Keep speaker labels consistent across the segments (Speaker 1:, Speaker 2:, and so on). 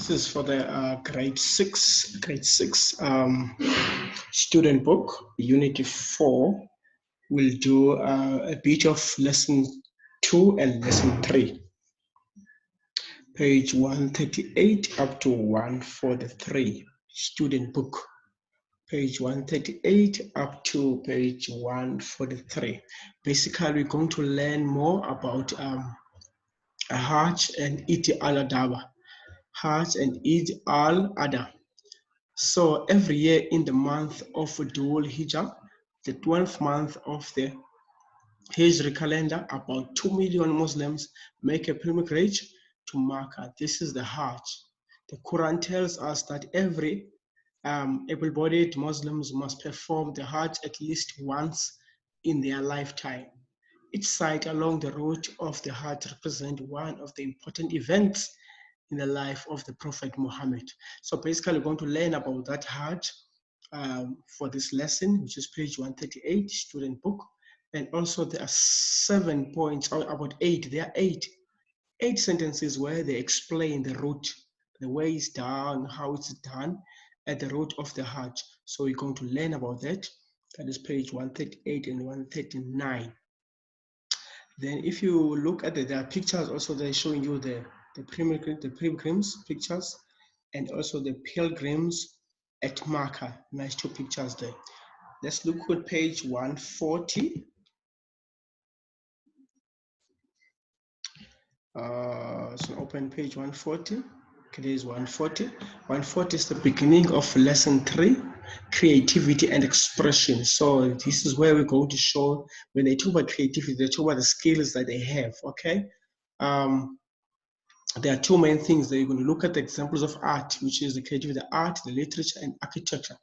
Speaker 1: This is for the grade six student book, Unit 4. We'll do a bit of lesson 2 and lesson 3. Page 138 up to 143, student book. Page 138 up to page 143. Basically, we're going to learn more about Hajj and Eid al-Adha. Hajj and Eid al-Adha. So every year in the month of Dhul Hijjah, the 12th month of the Hijri calendar, about 2 million Muslims make a pilgrimage to Makkah. This is the Hajj. The Quran tells us that every able-bodied Muslims must perform the Hajj at least once in their lifetime. Each site along the route of the Hajj represents one of the important events in the life of the Prophet Muhammad. So basically, we're going to learn about that Hajj for this lesson, which is page 138, student book. And also there are 7 points, or about 8, there are 8 sentences where they explain the route, the way it's done, how it's done at the route of the Hajj. So we're going to learn about that. That is page 138 and 139. Then if you look at the pictures, also they're showing you the pilgrims pictures and also the pilgrims at Makkah. Nice 2 pictures there. Let's look at page 140. So open page 140. Okay, there is 140. 140 is the beginning of lesson 3, creativity and expression. So this is where we're going to show, when they talk about creativity, they talk about the skills that they have, okay? There are 2 main things that you're going to look at: the examples of art, which is the creativity, the art, the literature, and architecture.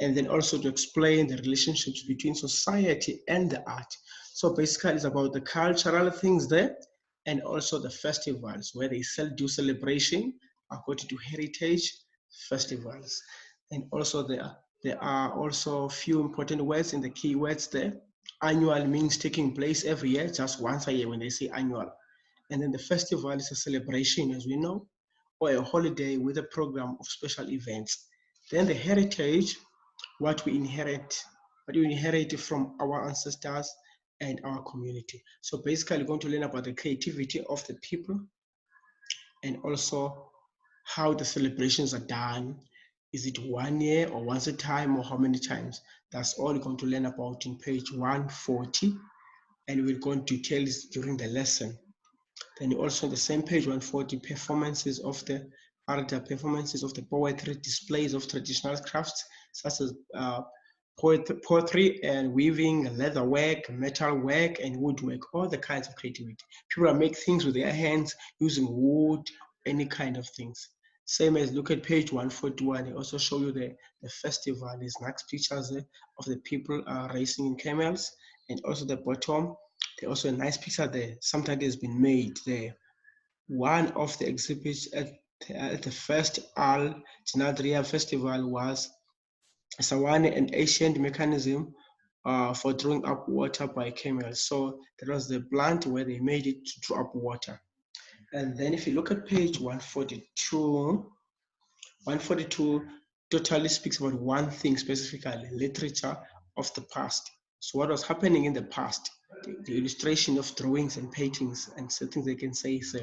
Speaker 1: And then also to explain the relationships between society and the art. So basically it's about the cultural things there, and also the festivals where they do celebration according to heritage festivals. And also there are also a few important words in the key words there. Annual means taking place every year, just once a year when they say annual. And then the festival is a celebration, as we know, or a holiday with a program of special events. Then the heritage, what we inherit from our ancestors and our community. So basically, we're going to learn about the creativity of the people and also how the celebrations are done. Is it 1 year or once a time or how many times? That's all we're going to learn about in page 140, and we'll go into details during the lesson. Then also on the same page 140, performances of the poetry, displays of traditional crafts such as poetry and weaving, leather work, metal work, and woodwork, all the kinds of creativity. People make things with their hands using wood, any kind of things. Same as look at page 141, they also show you the festival. There's next pictures of the people racing in camels, and also the bottom, there's also a nice picture there. Sometimes has been made there. One of the exhibits at the first Al Janadriya festival was Sawane, an ancient mechanism for drawing up water by camels. So that was the plant where they made it to draw up water. And then if you look at page 142, 142 totally speaks about one thing specifically, literature of the past. So what was happening in the past, the illustration of drawings and paintings and certain they can say so.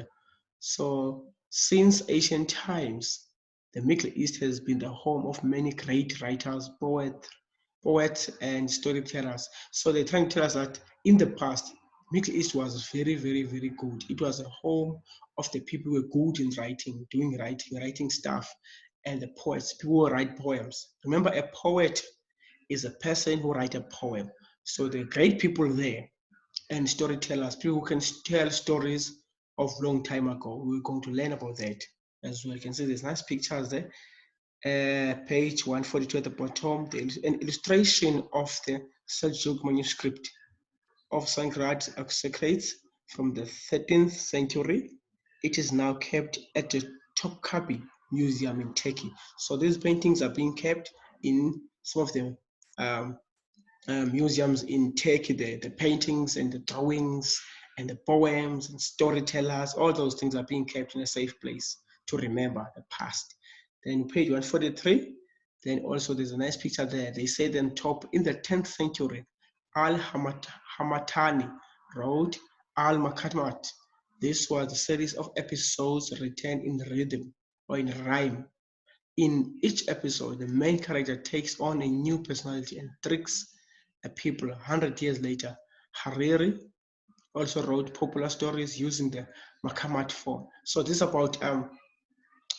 Speaker 1: So since ancient times, the Middle East has been the home of many great writers, poets and storytellers. So they're trying to tell us that in the past, Middle East was very, very, very good. It was a home of the people who were good in writing, doing writing stuff, and the poets, people who write poems. Remember, a poet is a person who writes a poem. So the great people there and storytellers, people who can tell stories of long time ago. We're going to learn about that as well. You can see there's nice pictures there. Page 142 at the bottom, an illustration of the Seljuk manuscript of Sankrat Secrets from the 13th century. It is now kept at the Topkapi Museum in Turkey. So these paintings are being kept in some of the museums in Turkey. The paintings and the drawings and the poems and storytellers, all those things are being kept in a safe place. to remember the past. Then page 143, then also there's a nice picture there. They say then top in the 10th century, Al-Hamatani wrote Al-Makamat. This was a series of episodes written in rhythm or in rhyme. In each episode, the main character takes on a new personality and tricks the people. 100 years later, Hariri also wrote popular stories using the Makamat form. So this is about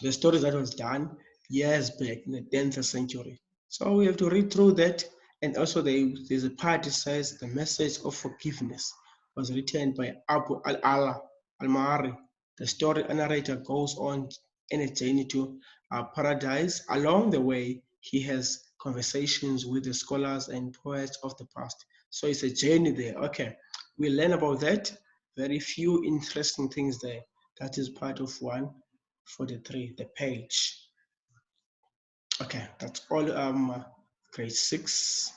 Speaker 1: the stories that was done years back in the 10th century. So we have to read through that. And also there's a part that says the message of forgiveness was written by Abu al-Allah al-Ma'ari. The story narrator goes on in a journey to paradise. Along the way, he has conversations with the scholars and poets of the past. So it's a journey there. Okay, we learn about that. Very few interesting things there. That is part of 143, the page. Okay, that's all grade 6.